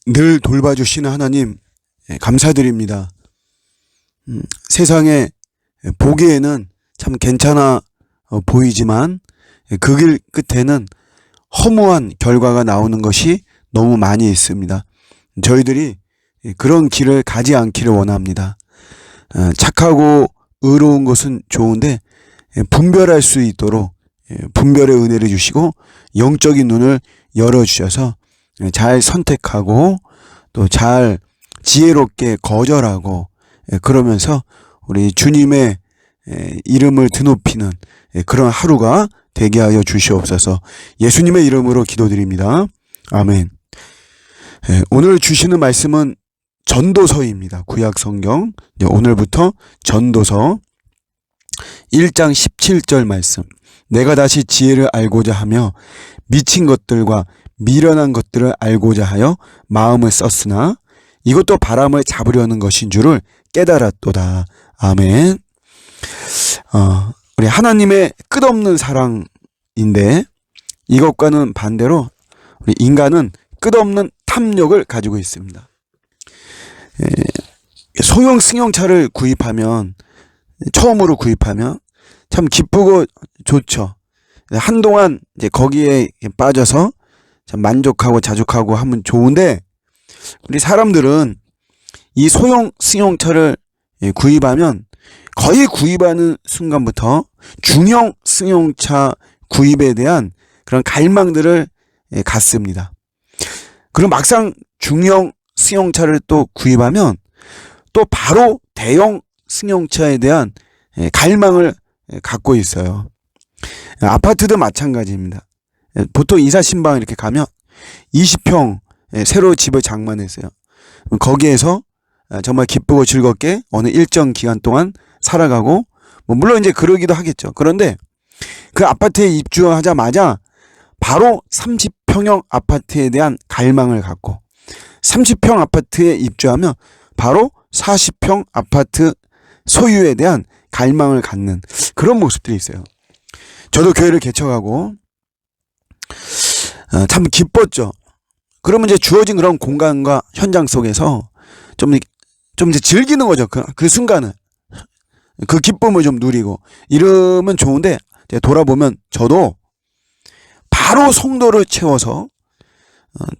늘 돌봐주시는 하나님, 감사드립니다. 세상에 보기에는 참 괜찮아 보이지만 그 길 끝에는 허무한 결과가 나오는 것이 너무 많이 있습니다. 저희들이 그런 길을 가지 않기를 원합니다. 착하고 의로운 것은 좋은데 분별할 수 있도록 분별의 은혜를 주시고 영적인 눈을 열어주셔서 잘 선택하고 또 잘 지혜롭게 거절하고 그러면서 우리 주님의 이름을 드높이는 그런 하루가 되게 하여 주시옵소서. 예수님의 이름으로 기도드립니다. 아멘. 오늘 주시는 말씀은 전도서입니다. 구약 성경. 오늘부터 전도서 1장 17절 말씀. 내가 다시 지혜를 알고자 하며 미친 것들과 미련한 것들을 알고자 하여 마음을 썼으나 이것도 바람을 잡으려는 것인 줄을 깨달았도다. 아멘. 우리 하나님의 끝없는 사랑인데 이것과는 반대로 우리 인간은 끝없는 탐욕을 가지고 있습니다. 소형 승용차를 처음으로 구입하면 참 기쁘고 좋죠. 한동안 이제 거기에 빠져서 참 만족하고 자족하고 하면 좋은데 우리 사람들은 이 소형 승용차를 구입하면 거의 구입하는 순간부터 중형 승용차 구입에 대한 그런 갈망들을 갖습니다. 그리고 막상 중형 승용차를 또 구입하면 또 바로 대형 승용차에 대한 갈망을 갖고 있어요. 아파트도 마찬가지입니다. 보통 이사신방 이렇게 가면 20평 새로 집을 장만했어요. 거기에서 정말 기쁘고 즐겁게 어느 일정 기간 동안 살아가고 물론 이제 그러기도 하겠죠. 그런데 그 아파트에 입주하자마자 바로 30평형 아파트에 대한 갈망을 갖고 30평 아파트에 입주하면 바로 40평 아파트 소유에 대한 갈망을 갖는 그런 모습들이 있어요. 저도 교회를 개척하고 참 기뻤죠. 그러면 이제 주어진 그런 공간과 현장 속에서 좀 이제 즐기는 거죠. 그 순간을. 그 기쁨을 좀 누리고 이러면 좋은데 돌아보면 저도 바로 성도를 채워서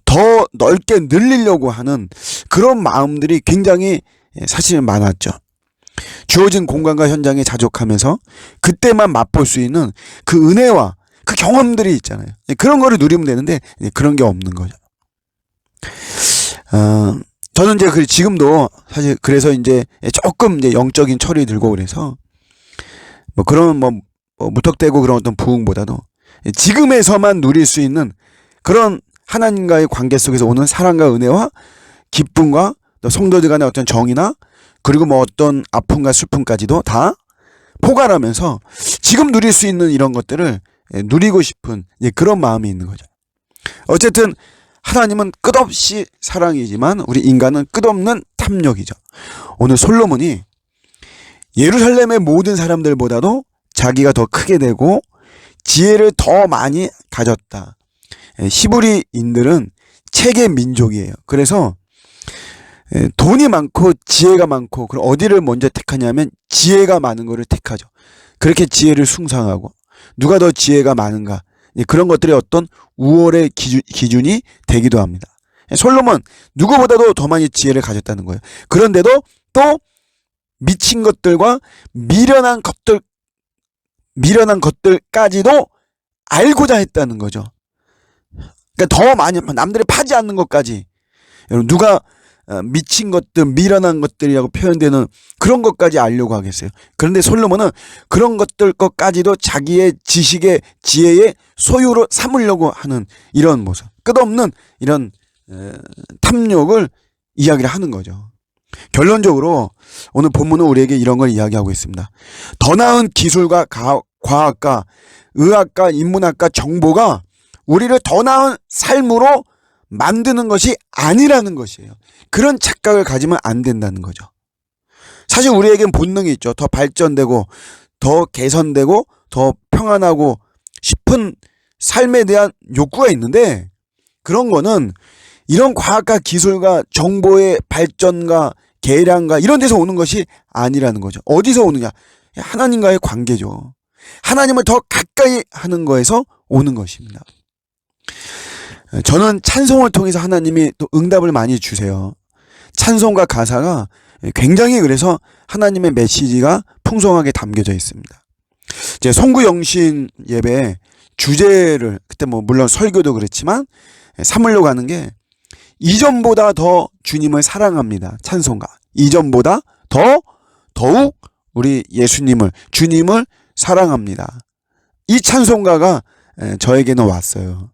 더 넓게 늘리려고 하는 그런 마음들이 굉장히 사실 많았죠. 주어진 공간과 현장에 자족하면서 그때만 맛볼 수 있는 그 은혜와 그 경험들이 있잖아요. 그런 거를 누리면 되는데 그런 게 없는 거죠. 저는 이제 지금도 사실 그래서 이제 조금 이제 영적인 철이 들고 그래서 그런 무턱대고 그런 어떤 부흥보다도 지금에서만 누릴 수 있는 그런 하나님과의 관계 속에서 오는 사랑과 은혜와 기쁨과 또 성도들 간의 어떤 정의나 그리고 어떤 아픔과 슬픔까지도 다 포괄하면서 지금 누릴 수 있는 이런 것들을 누리고 싶은 그런 마음이 있는 거죠. 어쨌든 하나님은 끝없이 사랑이지만 우리 인간은 끝없는 탐욕이죠. 오늘 솔로몬이 예루살렘의 모든 사람들보다도 자기가 더 크게 되고 지혜를 더 많이 가졌다. 히브리인들은 체계 민족이에요. 그래서 돈이 많고 지혜가 많고 그럼 어디를 먼저 택하냐면 지혜가 많은 거를 택하죠. 그렇게 지혜를 숭상하고 누가 더 지혜가 많은가 그런 것들이 어떤 우월의 기준이 되기도 합니다. 솔로몬 누구보다도 더 많이 지혜를 가졌다는 거예요. 그런데도 또 미친 것들과 미련한 것들까지도 알고자 했다는 거죠. 그러니까 더 많이 남들이 파지 않는 것까지 여러분 누가 미친 것들 미련한 것들이라고 표현되는 그런 것까지 알려고 하겠어요. 그런데 솔로몬은 그런 것까지도 자기의 지식의 지혜의 소유로 삼으려고 하는 이런 모습 끝없는 이런 탐욕을 이야기를 하는 거죠. 결론적으로 오늘 본문은 우리에게 이런 걸 이야기하고 있습니다. 더 나은 기술과 과학과 의학과 인문학과 정보가 우리를 더 나은 삶으로 만드는 것이 아니라는 것이에요. 그런 착각을 가지면 안 된다는 거죠. 사실 우리에겐 본능이 있죠. 더 발전되고 더 개선되고 더 평안하고 싶은 삶에 대한 욕구가 있는데 그런 거는 이런 과학과 기술과 정보의 발전과 개량과 이런 데서 오는 것이 아니라는 거죠. 어디서 오느냐? 하나님과의 관계죠. 하나님을 더 가까이 하는 거에서 오는 것입니다. 저는 찬송을 통해서 하나님이 또 응답을 많이 주세요. 찬송과 가사가 굉장히 그래서 하나님의 메시지가 풍성하게 담겨져 있습니다. 제 송구영신 예배 주제를 그때 뭐 물론 설교도 그렇지만 삼으려고 하는 게 이전보다 더 주님을 사랑합니다. 찬송가. 이전보다 더욱 우리 예수님을 주님을 사랑합니다. 이 찬송가가 저에게는 왔어요.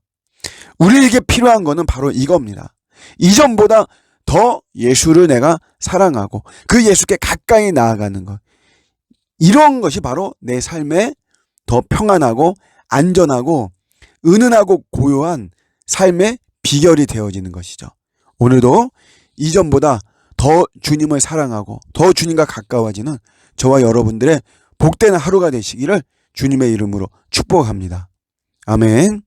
우리에게 필요한 거는 바로 이겁니다. 이전보다 더 예수를 내가 사랑하고 그 예수께 가까이 나아가는 것. 이런 것이 바로 내 삶에 더 평안하고 안전하고 은은하고 고요한 삶의 비결이 되어지는 것이죠. 오늘도 이전보다 더 주님을 사랑하고 더 주님과 가까워지는 저와 여러분들의 복된 하루가 되시기를 주님의 이름으로 축복합니다. 아멘.